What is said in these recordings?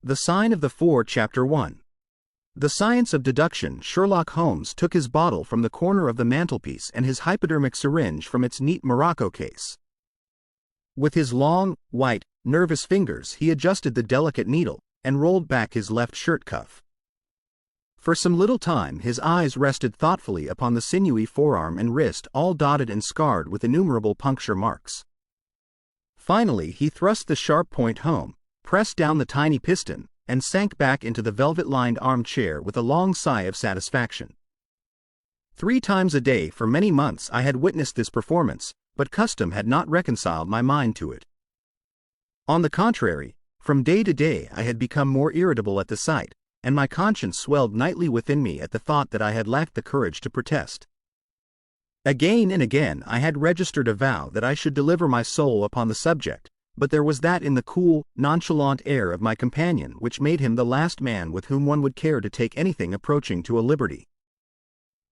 The Sign of the Four, Chapter 1. The Science of Deduction. Sherlock Holmes took his bottle from the corner of the mantelpiece and his hypodermic syringe from its neat morocco case. With his long, white, nervous fingers he adjusted the delicate needle and rolled back his left shirt cuff. For some little time his eyes rested thoughtfully upon the sinewy forearm and wrist, all dotted and scarred with innumerable puncture marks. Finally he thrust the sharp point home, pressed down the tiny piston, and sank back into the velvet-lined armchair with a long sigh of satisfaction. 3 times a day for many months I had witnessed this performance, but custom had not reconciled my mind to it. On the contrary, from day to day I had become more irritable at the sight, and my conscience swelled nightly within me at the thought that I had lacked the courage to protest. Again and again I had registered a vow that I should deliver my soul upon the subject, but there was that in the cool, nonchalant air of my companion which made him the last man with whom one would care to take anything approaching to a liberty.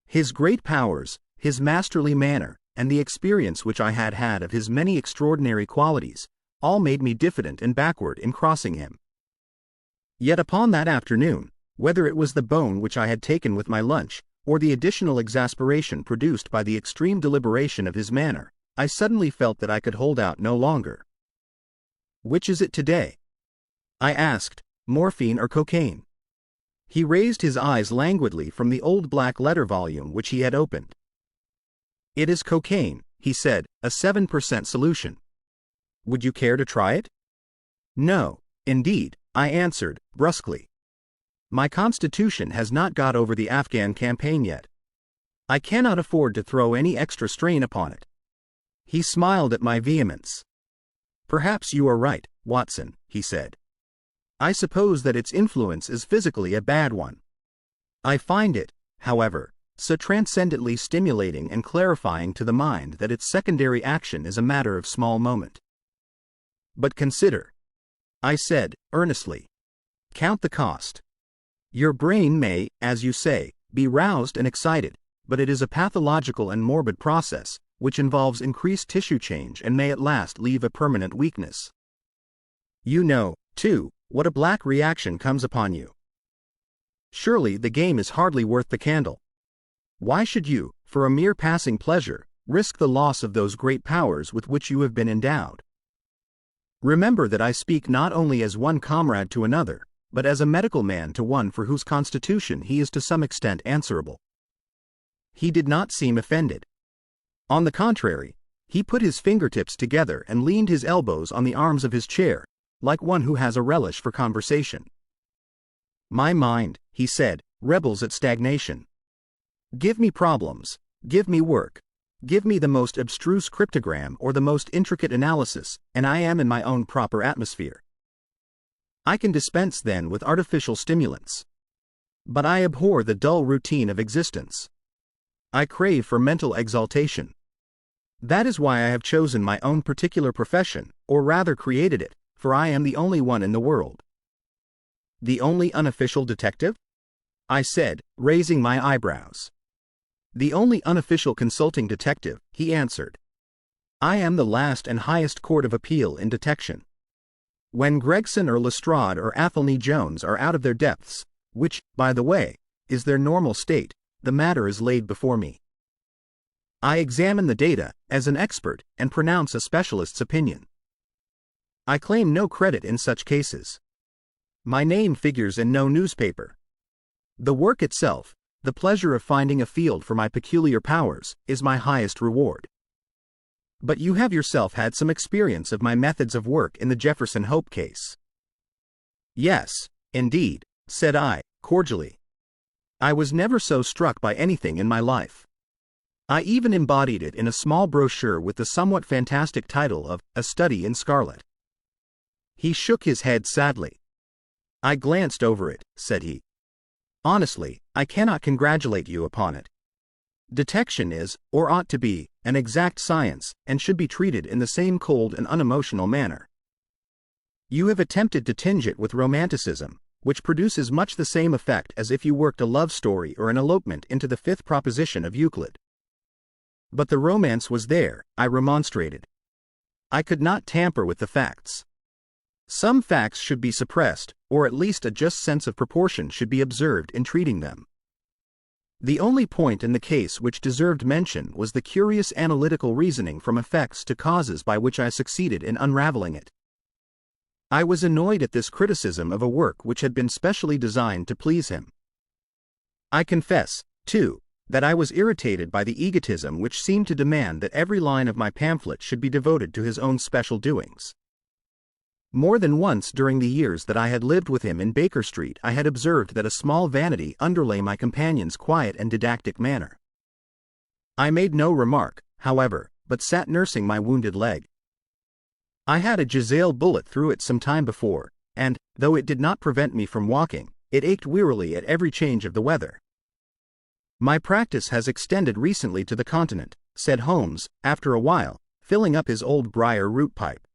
His great powers, his masterly manner, and the experience which I had had of his many extraordinary qualities, all made me diffident and backward in crossing him. Yet upon that afternoon, whether it was the bone which I had taken with my lunch, or the additional exasperation produced by the extreme deliberation of his manner, I suddenly felt that I could hold out no longer. "Which is it today?" I asked, "morphine or cocaine?" He raised his eyes languidly from the old black letter volume which he had opened. "It is cocaine," he said, "a 7% solution. Would you care to try it?" "No, indeed," I answered, brusquely. "My constitution has not got over the Afghan campaign yet. I cannot afford to throw any extra strain upon it." He smiled at my vehemence. "Perhaps you are right, Watson," he said. "I suppose that its influence is physically a bad one. I find it, however, so transcendently stimulating and clarifying to the mind that its secondary action is a matter of small moment. But consider," I said, earnestly. "Count the cost. Your brain may, as you say, be roused and excited, but it is a pathological and morbid process, which involves increased tissue change and may at last leave a permanent weakness. You know, too, what a black reaction comes upon you. Surely the game is hardly worth the candle. Why should you, for a mere passing pleasure, risk the loss of those great powers with which you have been endowed? Remember that I speak not only as one comrade to another, but as a medical man to one for whose constitution he is to some extent answerable." He did not seem offended. On the contrary, he put his fingertips together and leaned his elbows on the arms of his chair, like one who has a relish for conversation. "My mind," he said, "rebels at stagnation. Give me problems, give me work, give me the most abstruse cryptogram or the most intricate analysis, and I am in my own proper atmosphere. I can dispense then with artificial stimulants. But I abhor the dull routine of existence. I crave for mental exaltation. That is why I have chosen my own particular profession, or rather created it, for I am the only one in the world." "The only unofficial detective?" I said, raising my eyebrows. "The only unofficial consulting detective," he answered. "I am the last and highest court of appeal in detection. When Gregson or Lestrade or Athelney Jones are out of their depths, which, by the way, is their normal state, the matter is laid before me. I examine the data, as an expert, and pronounce a specialist's opinion. I claim no credit in such cases. My name figures in no newspaper. The work itself, the pleasure of finding a field for my peculiar powers, is my highest reward. But you have yourself had some experience of my methods of work in the Jefferson Hope case." "Yes, indeed," said I, cordially. "I was never so struck by anything in my life. I even embodied it in a small brochure with the somewhat fantastic title of A Study in Scarlet." He shook his head sadly. "I glanced over it," said he. "Honestly, I cannot congratulate you upon it. Detection is, or ought to be, an exact science, and should be treated in the same cold and unemotional manner. You have attempted to tinge it with romanticism, which produces much the same effect as if you worked a love story or an elopement into the 5th proposition of Euclid." "But the romance was there," I remonstrated. "I could not tamper with the facts. Some facts should be suppressed, or at least a just sense of proportion should be observed in treating them. The only point in the case which deserved mention was the curious analytical reasoning from effects to causes by which I succeeded in unraveling it. I was annoyed at this criticism of a work which had been specially designed to please him. I confess, too, that I was irritated by the egotism which seemed to demand that every line of my pamphlet should be devoted to his own special doings. More than once during the years that I had lived with him in Baker Street I had observed that a small vanity underlay my companion's quiet and didactic manner. I made no remark, however, but sat nursing my wounded leg. I had a Giselle bullet through it some time before, and, though it did not prevent me from walking, it ached wearily at every change of the weather. My practice has extended recently to the continent, said Holmes, after a while, filling up his old briar root pipe.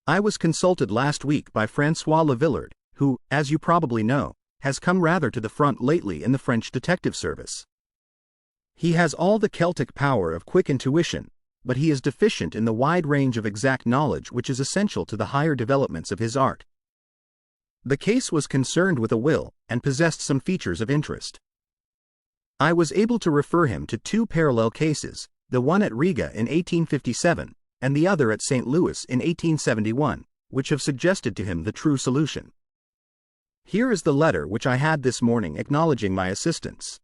I was consulted last week by François Lavillard, who, as you probably know, has come rather to the front lately in the French detective service. He has all the Celtic power of quick intuition, but he is deficient in the wide range of exact knowledge which is essential to the higher developments of his art. The case was concerned with a will, and possessed some features of interest. I was able to refer him to two parallel cases, the one at Riga in 1857, and the other at St. Louis in 1871, which have suggested to him the true solution. Here is the letter which I had this morning acknowledging my assistance.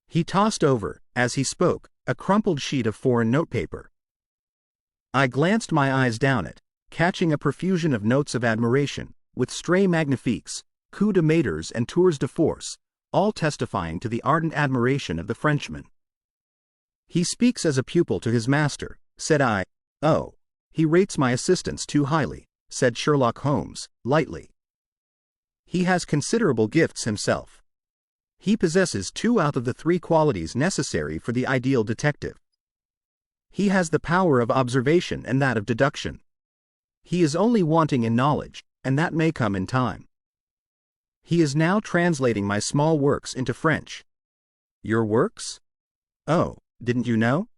He tossed over, as he spoke, a crumpled sheet of foreign notepaper. I glanced my eyes down it, catching a profusion of notes of admiration, with stray magnifiques, coups de maîtres and tours de force, all testifying to the ardent admiration of the Frenchman. He speaks as a pupil to his master, said I. Oh, he rates my assistance too highly, said Sherlock Holmes, lightly. He has considerable gifts himself. He possesses 2 out of the 3 qualities necessary for the ideal detective. He has the power of observation and that of deduction. He is only wanting in knowledge, and that may come in time. He is now translating my small works into French. Your works? Oh, didn't you know?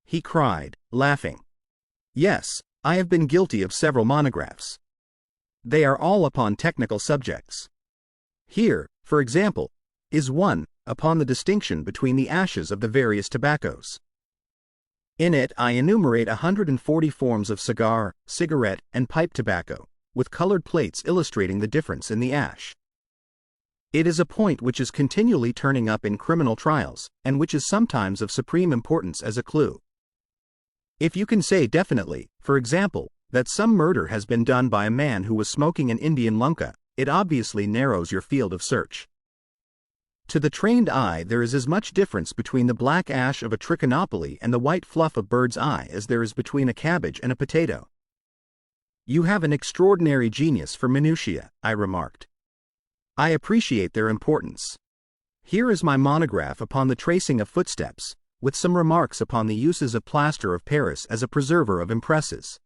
He cried, laughing. Yes, I have been guilty of several monographs. They are all upon technical subjects. Here, for example, is one, upon the distinction between the ashes of the various tobaccos. In it I enumerate 140 forms of cigar, cigarette, and pipe tobacco, with colored plates illustrating the difference in the ash. It is a point which is continually turning up in criminal trials, and which is sometimes of supreme importance as a clue. If you can say definitely, for example, that some murder has been done by a man who was smoking an Indian lunka, it obviously narrows your field of search. To the trained eye there is as much difference between the black ash of a trichinopoly and the white fluff of bird's eye as there is between a cabbage and a potato. You have an extraordinary genius for minutiae, I remarked. I appreciate their importance. Here is my monograph upon the tracing of footsteps, with some remarks upon the uses of plaster of Paris as a preserver of impresses.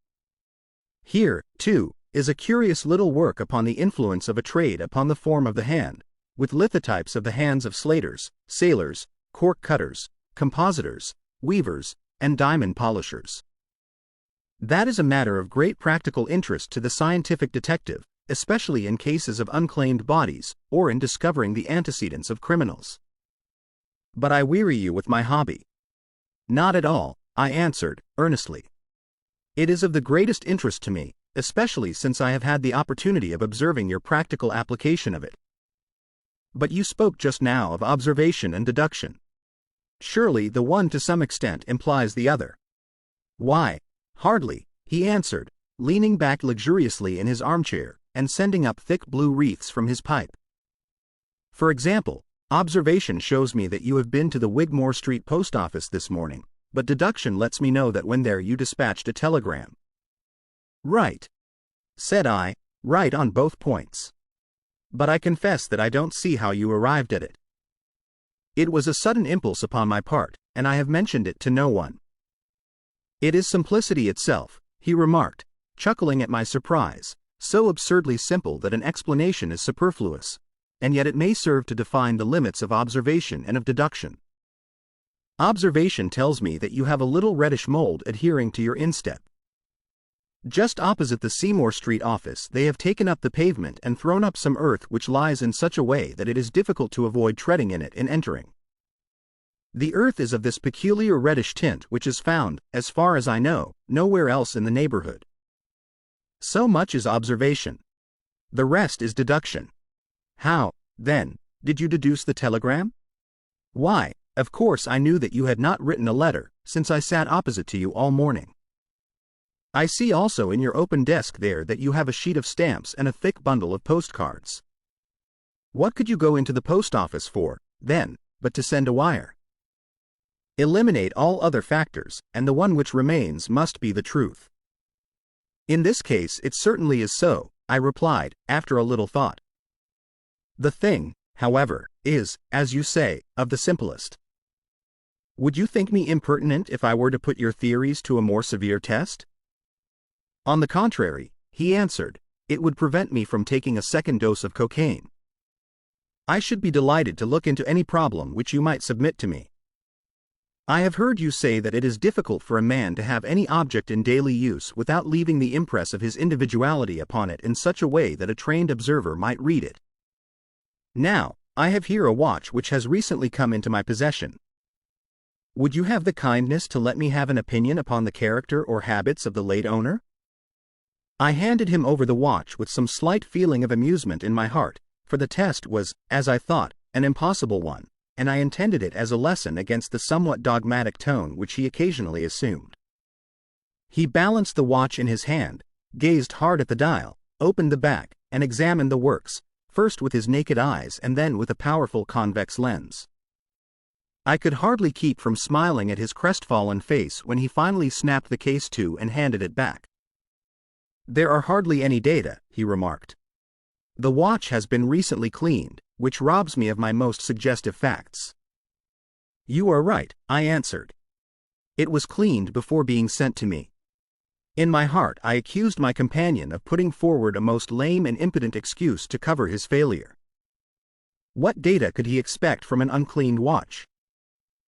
Here, too, is a curious little work upon the influence of a trade upon the form of the hand, with lithotypes of the hands of slaters, sailors, cork cutters, compositors, weavers, and diamond polishers. That is a matter of great practical interest to the scientific detective, especially in cases of unclaimed bodies, or in discovering the antecedents of criminals. But I weary you with my hobby. Not at all, I answered, earnestly. It is of the greatest interest to me, especially since I have had the opportunity of observing your practical application of it. But you spoke just now of observation and deduction. Surely the one to some extent implies the other. Why, hardly, he answered, leaning back luxuriously in his armchair, and sending up thick blue wreaths from his pipe. For example, observation shows me that you have been to the Wigmore Street post office this morning, but deduction lets me know that when there you dispatched a telegram. Right, said I, right on both points. But I confess that I don't see how you arrived at it. It was a sudden impulse upon my part, and I have mentioned it to no one. It is simplicity itself, he remarked, chuckling at my surprise, so absurdly simple that an explanation is superfluous, and yet it may serve to define the limits of observation and of deduction. Observation tells me that you have a little reddish mold adhering to your instep. Just opposite the Seymour Street office, they have taken up the pavement and thrown up some earth which lies in such a way that it is difficult to avoid treading in it in entering. The earth is of this peculiar reddish tint which is found, as far as I know, nowhere else in the neighborhood. So much is observation. The rest is deduction. How, then, did you deduce the telegram? Why, of course I knew that you had not written a letter, since I sat opposite to you all morning. I see also in your open desk there that you have a sheet of stamps and a thick bundle of postcards. What could you go into the post office for, then, but to send a wire? Eliminate all other factors, and the one which remains must be the truth. In this case it certainly is so, I replied, after a little thought. The thing, however, is, as you say, of the simplest. Would you think me impertinent if I were to put your theories to a more severe test? On the contrary, he answered, it would prevent me from taking a second dose of cocaine. I should be delighted to look into any problem which you might submit to me. I have heard you say that it is difficult for a man to have any object in daily use without leaving the impress of his individuality upon it in such a way that a trained observer might read it. Now, I have here a watch which has recently come into my possession. Would you have the kindness to let me have an opinion upon the character or habits of the late owner? I handed him over the watch with some slight feeling of amusement in my heart, for the test was, as I thought, an impossible one, and I intended it as a lesson against the somewhat dogmatic tone which he occasionally assumed. He balanced the watch in his hand, gazed hard at the dial, opened the back, and examined the works, first with his naked eyes and then with a powerful convex lens. I could hardly keep from smiling at his crestfallen face when he finally snapped the case to and handed it back. There are hardly any data, he remarked. The watch has been recently cleaned, which robs me of my most suggestive facts. You are right, I answered. It was cleaned before being sent to me. In my heart I accused my companion of putting forward a most lame and impotent excuse to cover his failure. What data could he expect from an uncleaned watch?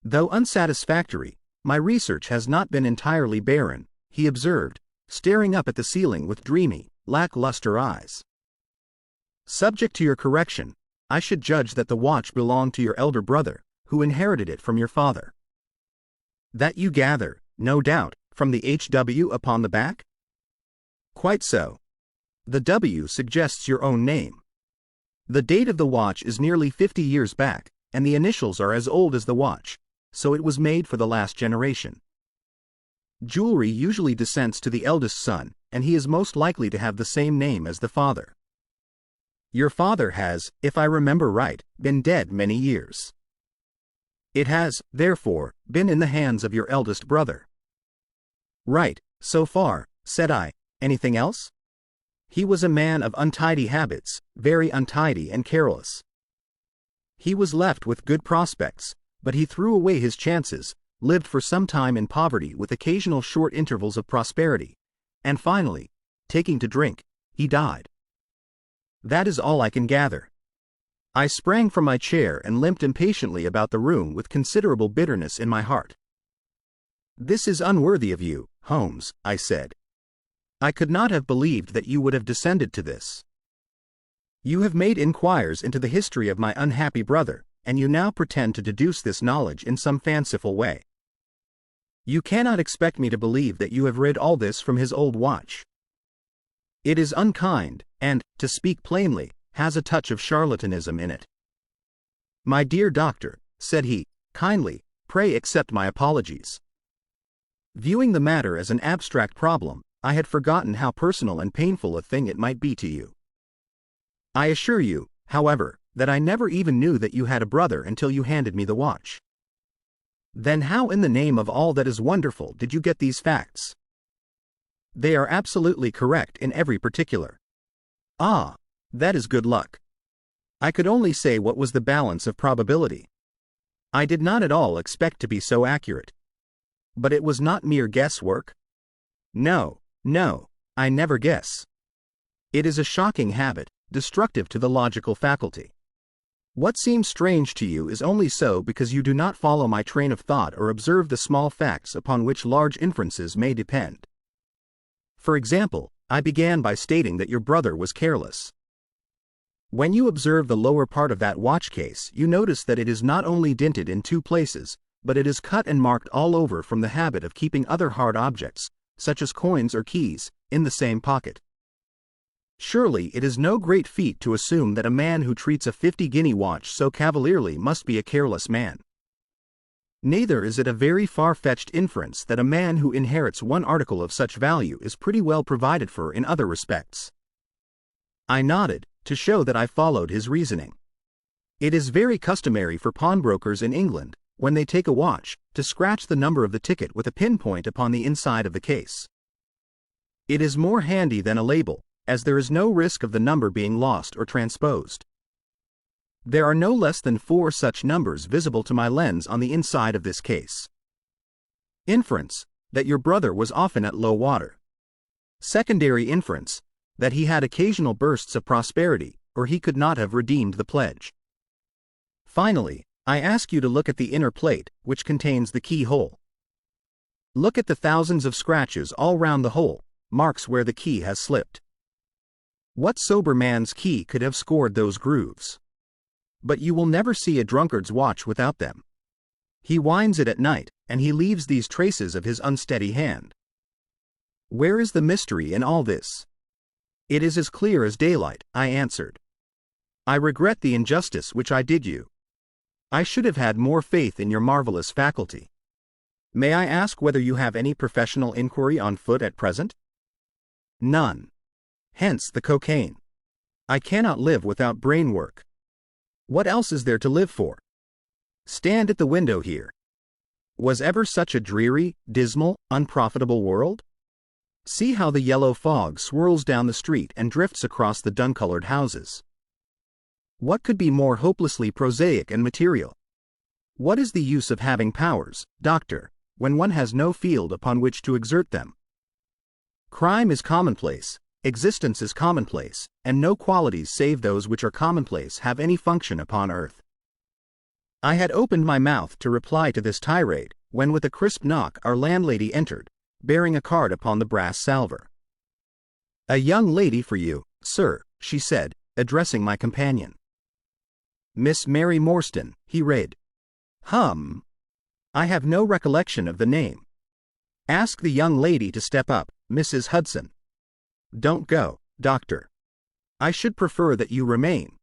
Though unsatisfactory, my research has not been entirely barren, he observed, staring up at the ceiling with dreamy, lackluster eyes. Subject to your correction, I should judge that the watch belonged to your elder brother, who inherited it from your father. That you gather, no doubt, from the HW upon the back? Quite so. The W suggests your own name. The date of the watch is nearly 50 years back, and the initials are as old as the watch, so it was made for the last generation. Jewelry usually descends to the eldest son, and he is most likely to have the same name as the father. Your father has, if I remember right, been dead many years. It has, therefore, been in the hands of your eldest brother. Right, so far, said I. Anything else? He was a man of untidy habits, very untidy and careless. He was left with good prospects, but he threw away his chances, lived for some time in poverty with occasional short intervals of prosperity, and finally, taking to drink, he died. That is all I can gather. I sprang from my chair and limped impatiently about the room with considerable bitterness in my heart. This is unworthy of you, Holmes, I said. I could not have believed that you would have descended to this. You have made inquiries into the history of my unhappy brother, and you now pretend to deduce this knowledge in some fanciful way. You cannot expect me to believe that you have read all this from his old watch. It is unkind, and, to speak plainly, has a touch of charlatanism in it. My dear doctor, said he, kindly, pray accept my apologies. Viewing the matter as an abstract problem, I had forgotten how personal and painful a thing it might be to you. I assure you, however, that I never even knew that you had a brother until you handed me the watch. Then how in the name of all that is wonderful did you get these facts? They are absolutely correct in every particular. Ah, that is good luck. I could only say what was the balance of probability. I did not at all expect to be so accurate. But it was not mere guesswork. No, I never guess. It is a shocking habit, destructive to the logical faculty. What seems strange to you is only so because you do not follow my train of thought or observe the small facts upon which large inferences may depend. For example, I began by stating that your brother was careless. When you observe the lower part of that watch case, you notice that it is not only dinted in 2 places, but it is cut and marked all over from the habit of keeping other hard objects, such as coins or keys, in the same pocket. Surely it is no great feat to assume that a man who treats a 50-guinea watch so cavalierly must be a careless man. Neither is it a very far-fetched inference that a man who inherits one article of such value is pretty well provided for in other respects. I nodded, to show that I followed his reasoning. It is very customary for pawnbrokers in England, when they take a watch, to scratch the number of the ticket with a pinpoint upon the inside of the case. It is more handy than a label, as there is no risk of the number being lost or transposed. There are no less than 4 such numbers visible to my lens on the inside of this case. Inference, that your brother was often at low water. Secondary inference, that he had occasional bursts of prosperity, or he could not have redeemed the pledge. Finally, I ask you to look at the inner plate, which contains the keyhole. Look at the thousands of scratches all round the hole, marks where the key has slipped. What sober man's key could have scored those grooves? But you will never see a drunkard's watch without them. He winds it at night, and he leaves these traces of his unsteady hand. Where is the mystery in all this? It is as clear as daylight, I answered. I regret the injustice which I did you. I should have had more faith in your marvelous faculty. May I ask whether you have any professional inquiry on foot at present? None. Hence the cocaine. I cannot live without brain work. What else is there to live for? Stand at the window here. Was ever such a dreary, dismal, unprofitable world? See how the yellow fog swirls down the street and drifts across the dun-colored houses. What could be more hopelessly prosaic and material? What is the use of having powers, doctor, when one has no field upon which to exert them? Crime is commonplace, existence is commonplace, and no qualities save those which are commonplace have any function upon earth. I had opened my mouth to reply to this tirade, when with a crisp knock our landlady entered, bearing a card upon the brass salver. "A young lady for you, sir," she said, addressing my companion. "Miss Mary Morstan," he read. I have no recollection of the name. Ask the young lady to step up, Mrs. Hudson. Don't go, doctor. I should prefer that you remain,